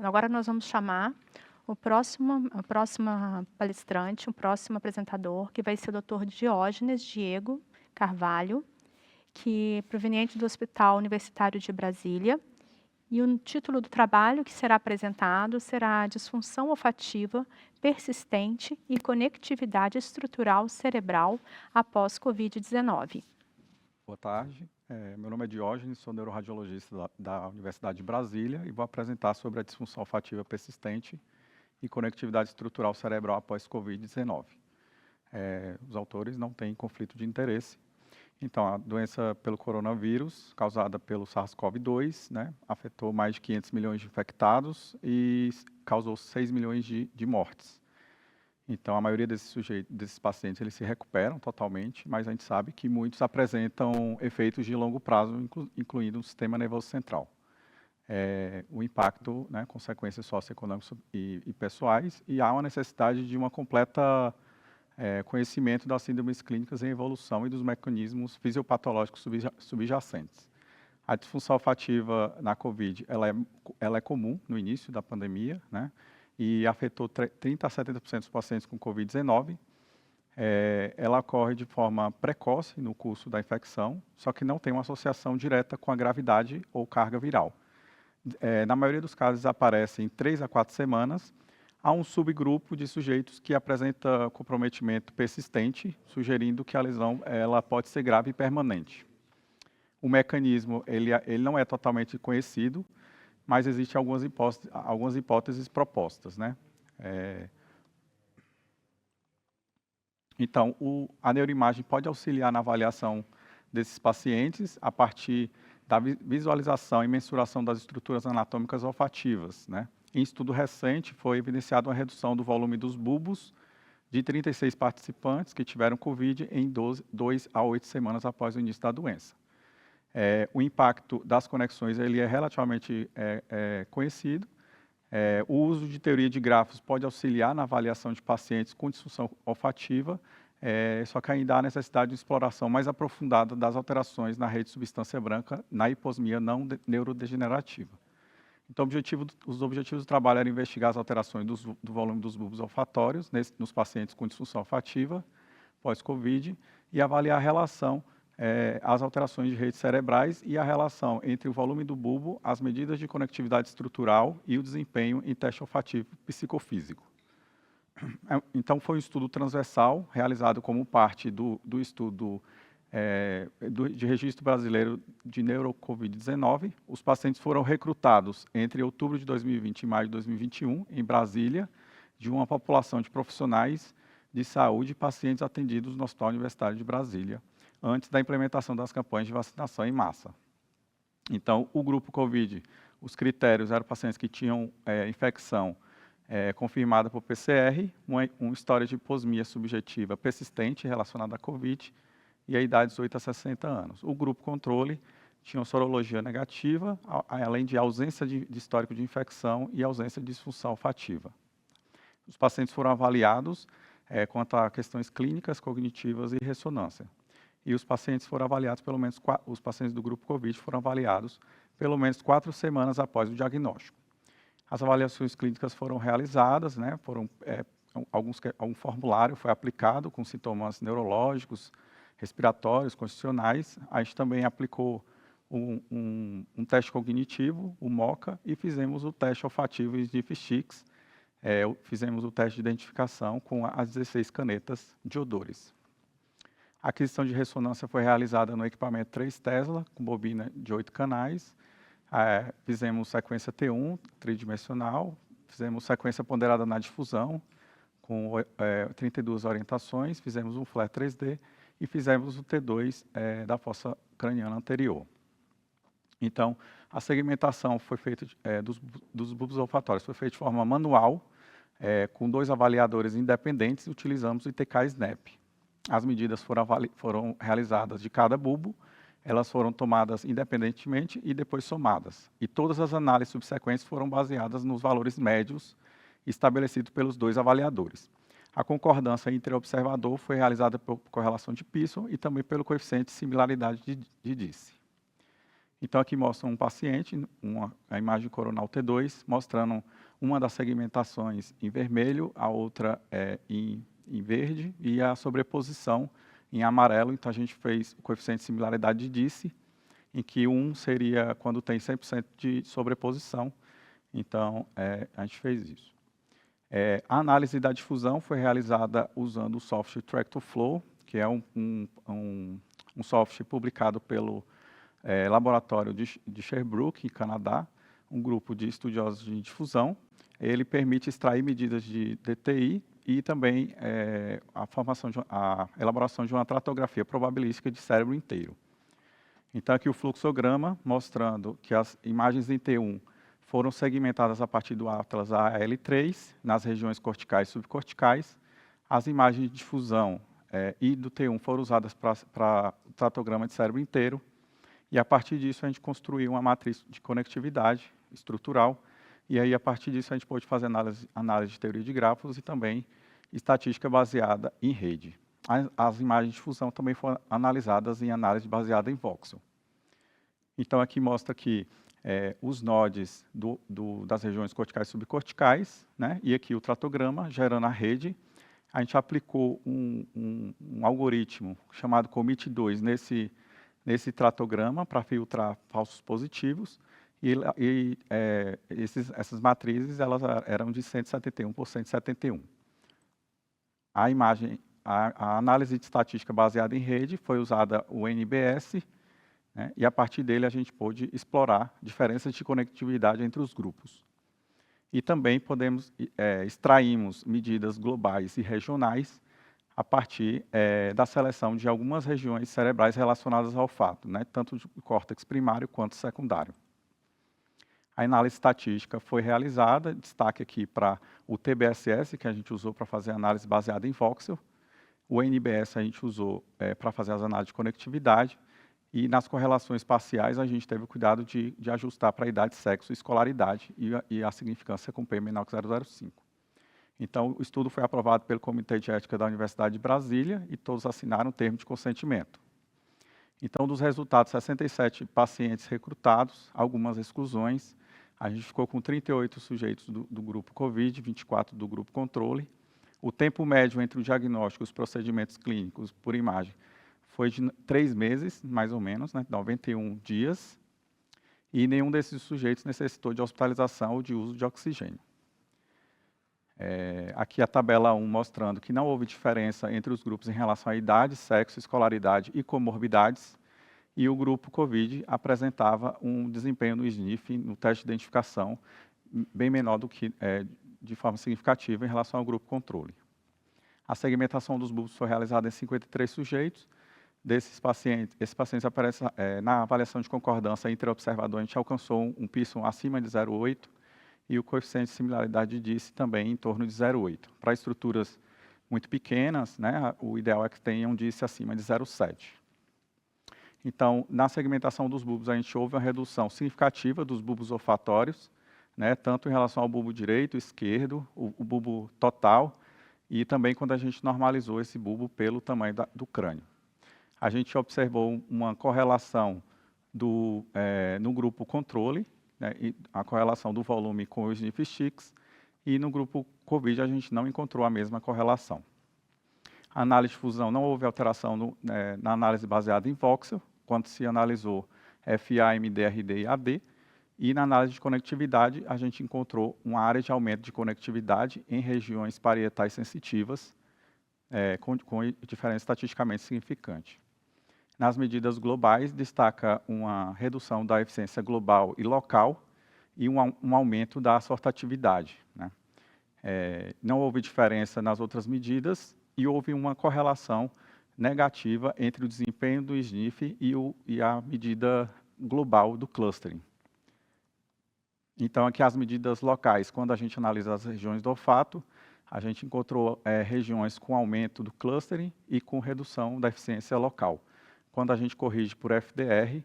agora nós vamos chamar a próxima palestrante, o próximo apresentador, que vai ser o Dr. Diógenes Diego Carvalho, que é proveniente do Hospital Universitário de Brasília. E o título do trabalho que será apresentado será Disfunção olfativa persistente e conectividade estrutural cerebral após Covid-19. Boa tarde, meu nome é Diógenes, sou neuroradiologista da Universidade de Brasília e vou apresentar sobre a disfunção olfativa persistente e conectividade estrutural cerebral após Covid-19. Os autores não têm conflito de interesse. Então, a doença pelo coronavírus, causada pelo SARS-CoV-2, né, afetou mais de 500 milhões de infectados e causou 6 milhões de mortes. Então, a maioria desses pacientes, eles se recuperam totalmente, mas a gente sabe que muitos apresentam efeitos de longo prazo, incluindo o sistema nervoso central. O impacto, né, consequências socioeconômicas e pessoais, e há uma necessidade de uma completa conhecimento das síndromes clínicas em evolução e dos mecanismos fisiopatológicos subjacentes. A disfunção olfativa na COVID, ela é comum no início da pandemia, né? E afetou 30 a 70% dos pacientes com Covid-19. Ela ocorre de forma precoce no curso da infecção, só que não tem uma associação direta com a gravidade ou carga viral. Na maioria dos casos, aparece em 3 a 4 semanas. Há um subgrupo de sujeitos que apresenta comprometimento persistente, sugerindo que a lesão ela pode ser grave e permanente. O mecanismo ele não é totalmente conhecido, mas existem algumas hipóteses propostas, né? Então, a neuroimagem pode auxiliar na avaliação desses pacientes a partir da visualização e mensuração das estruturas anatômicas olfativas, né? Em estudo recente, foi evidenciada uma redução do volume dos bulbos de 36 participantes que tiveram COVID em 2 a 8 semanas após o início da doença. O impacto das conexões ele é relativamente conhecido. O uso de teoria de grafos pode auxiliar na avaliação de pacientes com disfunção olfativa, só que ainda há necessidade de exploração mais aprofundada das alterações na rede de substância branca na hiposmia não neurodegenerativa. Então, os objetivos do trabalho eram investigar as alterações do volume dos bulbos olfatórios nos pacientes com disfunção olfativa pós-Covid e avaliar a relação, as alterações de redes cerebrais e a relação entre o volume do bulbo, as medidas de conectividade estrutural e o desempenho em teste olfativo psicofísico. Então, foi um estudo transversal, realizado como parte do estudo de Registro Brasileiro de Neurocovid-19. Os pacientes foram recrutados entre outubro de 2020 e maio de 2021, em Brasília, de uma população de profissionais de saúde e pacientes atendidos no Hospital Universitário de Brasília, antes da implementação das campanhas de vacinação em massa. Então, o grupo COVID, os critérios eram pacientes que tinham infecção confirmada por PCR, uma história de hiposmia subjetiva persistente relacionada à COVID, e a idade de 18 a 60 anos. O grupo controle tinha uma sorologia negativa, além de ausência de histórico de infecção e ausência de disfunção olfativa. Os pacientes foram avaliados quanto a questões clínicas, cognitivas e ressonância. E os pacientes foram avaliados, os pacientes do grupo COVID foram avaliados pelo menos 4 semanas após o diagnóstico. As avaliações clínicas foram realizadas, né, algum formulário foi aplicado com sintomas neurológicos, respiratórios, constitucionais. A gente também aplicou um teste cognitivo, o MoCA, e fizemos o teste olfativo Sniff-Stix. Fizemos o teste de identificação com as 16 canetas de odores. A aquisição de ressonância foi realizada no equipamento 3 Tesla, com bobina de 8 canais. Fizemos sequência T1, tridimensional. Fizemos sequência ponderada na difusão, com 32 orientações. Fizemos um FLAIR 3D. E fizemos o T2 da fossa craniana anterior. Então, a segmentação foi feita dos bulbos olfatórios foi feita de forma manual, com 2 avaliadores independentes, e utilizamos o ITK-SNAP. As medidas foram realizadas de cada bulbo, elas foram tomadas independentemente e depois somadas. E todas as análises subsequentes foram baseadas nos valores médios estabelecidos pelos 2 avaliadores. A concordância inter-observador foi realizada por correlação de Pearson e também pelo coeficiente de similaridade de Dicey. Então, aqui mostra um paciente, a imagem coronal T2, mostrando uma das segmentações em vermelho, a outra em verde e a sobreposição em amarelo. Então, a gente fez o coeficiente de similaridade de Disse, em que 1 seria quando tem 100% de sobreposição. Então, a gente fez isso. A análise da difusão foi realizada usando o software Track2Flow, que é um software publicado pelo laboratório de Sherbrooke, em Canadá, um grupo de estudiosos de difusão. Ele permite extrair medidas de DTI e também a elaboração de uma tratografia probabilística de cérebro inteiro. Então, aqui o fluxograma mostrando que as imagens em T1 foram segmentadas a partir do Atlas AL3, nas regiões corticais e subcorticais. As imagens de difusão e do T1 foram usadas para o tratograma de cérebro inteiro. E, a partir disso, a gente construiu uma matriz de conectividade estrutural. E aí, a partir disso, a gente pôde fazer análise de teoria de grafos e também estatística baseada em rede. As imagens de difusão também foram analisadas em análise baseada em voxel. Então, aqui mostra que os nodes das regiões corticais e subcorticais, né? E aqui o tratograma gerando a rede. A gente aplicou um algoritmo chamado Commit2 nesse tratograma para filtrar falsos positivos. Essas matrizes elas eram de 171 por 171. A análise de estatística baseada em rede foi usada o NBS, né, e a partir dele a gente pôde explorar diferenças de conectividade entre os grupos. E também extraímos medidas globais e regionais a partir da seleção de algumas regiões cerebrais relacionadas ao olfato, né, tanto do córtex primário quanto secundário. A análise estatística foi realizada, destaque aqui para o TBSS, que a gente usou para fazer análise baseada em voxel. O NBS a gente usou para fazer as análises de conectividade. E nas correlações parciais, a gente teve o cuidado de ajustar para a idade, sexo e escolaridade e a significância com P menor que 0,05. Então, o estudo foi aprovado pelo Comitê de Ética da Universidade de Brasília e todos assinaram o termo de consentimento. Então, dos resultados, 67 pacientes recrutados, algumas exclusões. A gente ficou com 38 sujeitos do grupo COVID, 24 do grupo controle. O tempo médio entre o diagnóstico e os procedimentos clínicos por imagem foi de 3 meses, mais ou menos, né, 91 dias, e nenhum desses sujeitos necessitou de hospitalização ou de uso de oxigênio. Aqui a tabela 1 mostrando que não houve diferença entre os grupos em relação à idade, sexo, escolaridade e comorbidades, e o grupo COVID apresentava um desempenho no SNF, no teste de identificação, bem menor do que, de forma significativa, em relação ao grupo controle. A segmentação dos bulbos foi realizada em 53 sujeitos. Esses pacientes aparecem na avaliação de concordância interobservador, a gente alcançou um Pearson acima de 0,8 e o coeficiente de similaridade de Disse também em torno de 0,8. Para estruturas muito pequenas, né, o ideal é que tenha um Disse acima de 0,7. Então, na segmentação dos bulbos, a gente houve uma redução significativa dos bulbos olfatórios, né, tanto em relação ao bulbo direito, esquerdo, o bulbo total, e também quando a gente normalizou esse bulbo pelo tamanho do crânio. A gente observou uma correlação no grupo controle, né, e a correlação do volume com os sniff sticks, e no grupo COVID a gente não encontrou a mesma correlação. A análise de fusão não houve alteração na análise baseada em voxel, quando se analisou FA, MDRD e AD, e na análise de conectividade a gente encontrou uma área de aumento de conectividade em regiões parietais sensitivas, com diferença estatisticamente significante. Nas medidas globais, destaca uma redução da eficiência global e local e um aumento da sortatividade, né? Não houve diferença nas outras medidas e houve uma correlação negativa entre o desempenho do SNF e a medida global do clustering. Então, aqui as medidas locais, quando a gente analisa as regiões do olfato, a gente encontrou regiões com aumento do clustering e com redução da eficiência local. Quando a gente corrige por FDR,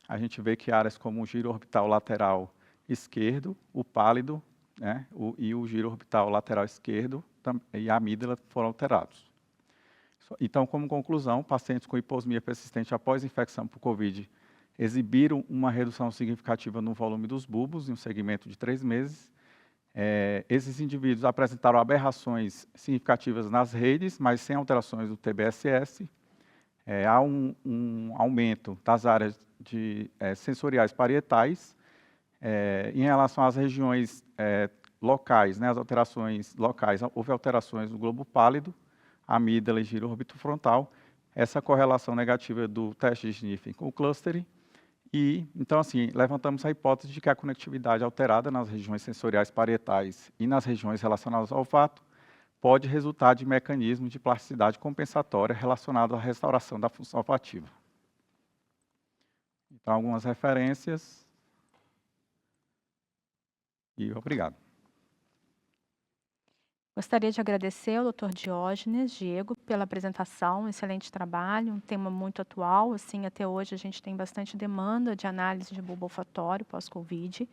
a gente vê que áreas como o giro orbital lateral esquerdo, o pálido, né, e o giro orbital lateral esquerdo e a amígdala foram alterados. Então, como conclusão, pacientes com hiposmia persistente após infecção por COVID exibiram uma redução significativa no volume dos bulbos em um segmento de 3 meses. Esses indivíduos apresentaram aberrações significativas nas redes, mas sem alterações do TBSS. Há um aumento das áreas sensoriais parietais. Em relação às regiões locais, né, as alterações locais, houve alterações no globo pálido, amígdala e giro orbitofrontal, essa correlação negativa do teste de sniffing com o clustering. E, então, assim, levantamos a hipótese de que a conectividade alterada nas regiões sensoriais parietais e nas regiões relacionadas ao olfato pode resultar de mecanismos de plasticidade compensatória relacionados à restauração da função olfativa. Então, algumas referências. E obrigado. Gostaria de agradecer ao Dr. Diego, pela apresentação, um excelente trabalho, um tema muito atual, assim, até hoje a gente tem bastante demanda de análise de bulbo olfatório pós-Covid.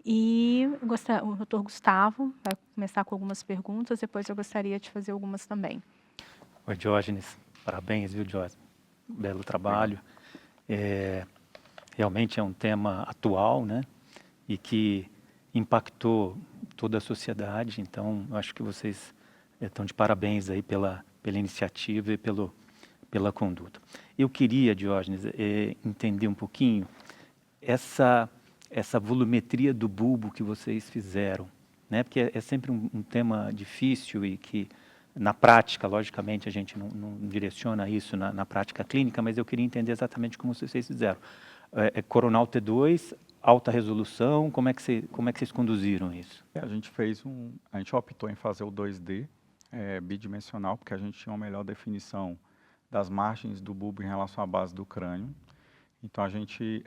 E o Dr. Gustavo vai começar com algumas perguntas, depois eu gostaria de fazer algumas também. Oi, Diógenes. Parabéns, viu, Diógenes? Belo trabalho. Realmente é um tema atual, né? E que impactou toda a sociedade, então eu acho que vocês estão de parabéns aí pela iniciativa e pela conduta. Eu queria, Diógenes, entender um pouquinho essa volumetria do bulbo que vocês fizeram, né? Porque é sempre um tema difícil e que na prática, logicamente, a gente não direciona isso na prática clínica, mas eu queria entender exatamente como vocês fizeram. Coronal T2, alta resolução, como é que vocês conduziram isso? A gente optou em fazer o 2D bidimensional, porque a gente tinha uma melhor definição das margens do bulbo em relação à base do crânio. Então, a gente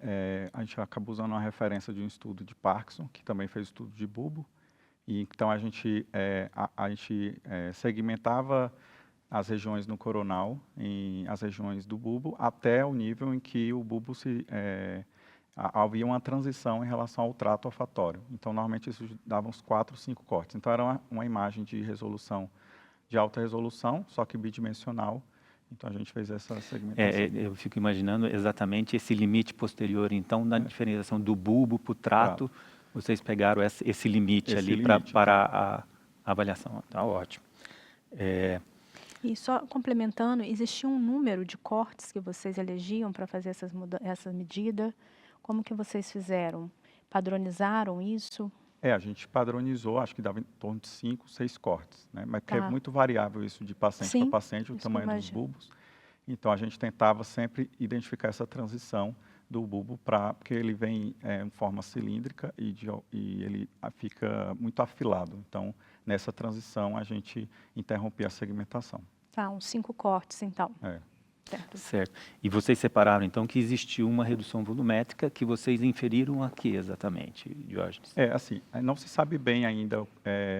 acabou usando uma referência de um estudo de Parkinson, que também fez estudo de bulbo. E, então, a gente segmentava as regiões no coronal, as regiões do bulbo, até o nível em que o bulbo havia uma transição em relação ao trato olfatório. Então, normalmente, isso dava uns 4, 5 cortes. Então, era uma imagem de resolução, de alta resolução, só que bidimensional. Então, a gente fez essa segmentação. Eu fico imaginando exatamente esse limite posterior, então, na diferenciação do bulbo para o trato, vocês pegaram esse limite ali para a avaliação. Tá ótimo. E só complementando, existia um número de cortes que vocês elegiam para fazer essa medida? Como que vocês fizeram? Padronizaram isso? A gente padronizou, acho que dava em torno de 5, 6 cortes, né? Mas é muito variável isso de paciente para paciente, o tamanho dos bulbos. Então, a gente tentava sempre identificar essa transição do bulbo, porque ele vem em forma cilíndrica e ele fica muito afilado. Então, nessa transição, a gente interrompia a segmentação. Tá, uns 5 cortes, então. Certo. E vocês separaram, então, que existiu uma redução volumétrica que vocês inferiram a que exatamente, Diógenes? Assim, não se sabe bem ainda,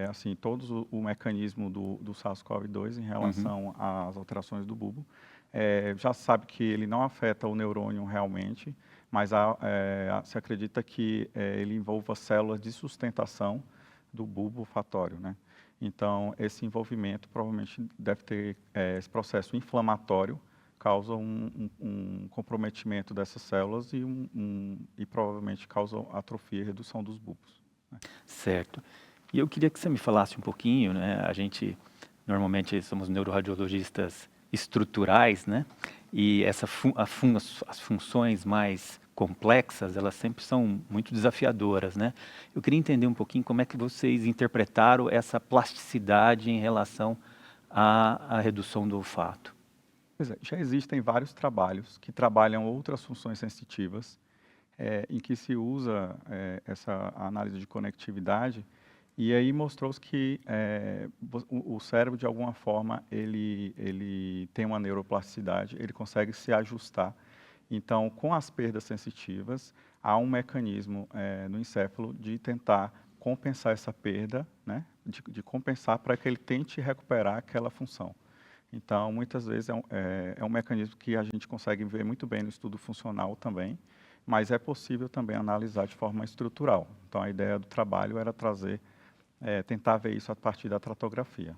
assim, todo o mecanismo do SARS-CoV-2 em relação às alterações do bulbo. Já sabe que ele não afeta o neurônio realmente, mas se acredita que ele envolva células de sustentação do bulbo olfatório, né? Então, esse envolvimento provavelmente deve ter esse processo inflamatório, causa um comprometimento dessas células e provavelmente causa atrofia e redução dos bulbos, né? Certo. E eu queria que você me falasse um pouquinho, né? A gente, normalmente, somos neuroradiologistas estruturais, né? E as funções mais complexas, elas sempre são muito desafiadoras, né? Eu queria entender um pouquinho como é que vocês interpretaram essa plasticidade em relação à redução do olfato. Pois é, já existem vários trabalhos que trabalham outras funções sensitivas, em que se usa essa análise de conectividade, e aí mostrou-se que o cérebro, de alguma forma, ele tem uma neuroplasticidade, ele consegue se ajustar. Então, com as perdas sensitivas, há um mecanismo no encéfalo de tentar compensar essa perda, né? De compensar para que ele tente recuperar aquela função. Então, muitas vezes é um mecanismo que a gente consegue ver muito bem no estudo funcional também, mas é possível também analisar de forma estrutural. Então, a ideia do trabalho era tentar ver isso a partir da tratografia.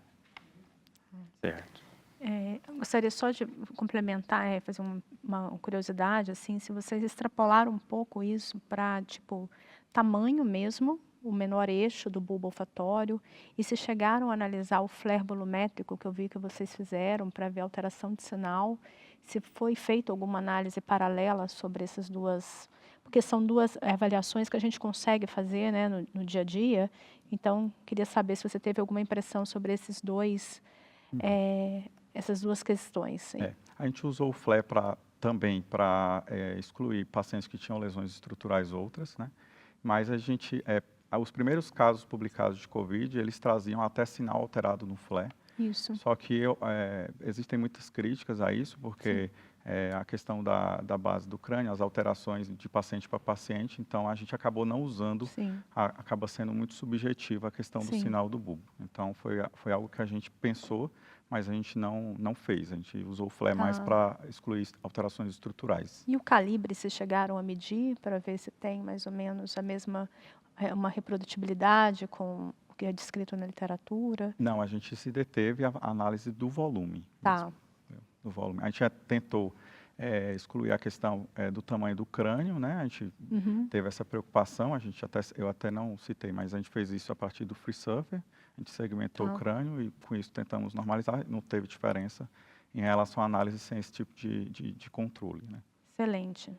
Certo. Eu gostaria só de complementar, fazer uma curiosidade, assim, se vocês extrapolaram um pouco isso para, tipo, tamanho mesmo, o menor eixo do bulbo olfatório, e se chegaram a analisar o flare volumétrico que eu vi que vocês fizeram para ver a alteração de sinal, se foi feita alguma análise paralela sobre essas duas, porque são duas avaliações que a gente consegue fazer, né, no dia a dia. Então, queria saber se você teve alguma impressão sobre esses dois, essas duas questões. A gente usou o FLE também para excluir pacientes que tinham lesões estruturais outras, né? Mas os primeiros casos publicados de COVID, eles traziam até sinal alterado no FLE. Isso. Só que existem muitas críticas a isso, porque a questão da base do crânio, as alterações de paciente para paciente, então a gente acabou não usando, Sim. acaba sendo muito subjetiva a questão do sinal do bulbo. Então foi algo que a gente pensou, mas a gente não fez. A gente usou o FLE mais para excluir alterações estruturais. E o calibre, vocês chegaram a medir para ver se tem mais ou menos a mesma, uma reprodutibilidade com o que é descrito na literatura? Não, a gente se deteve à análise do volume. Tá. Mesmo, do volume. A gente já tentou excluir a questão do tamanho do crânio, né? A gente teve essa preocupação, eu até não citei, mas a gente fez isso a partir do FreeSurfer. A gente segmentou o crânio e com isso tentamos normalizar, não teve diferença em relação à análise sem esse tipo de controle, né? Excelente.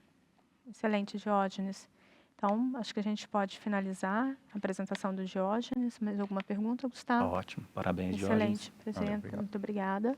Excelente, Diógenes. Então, acho que a gente pode finalizar a apresentação do Diógenes. Mais alguma pergunta, Gustavo? Ótimo, parabéns, Diógenes. Excelente, presidente. Muito obrigada.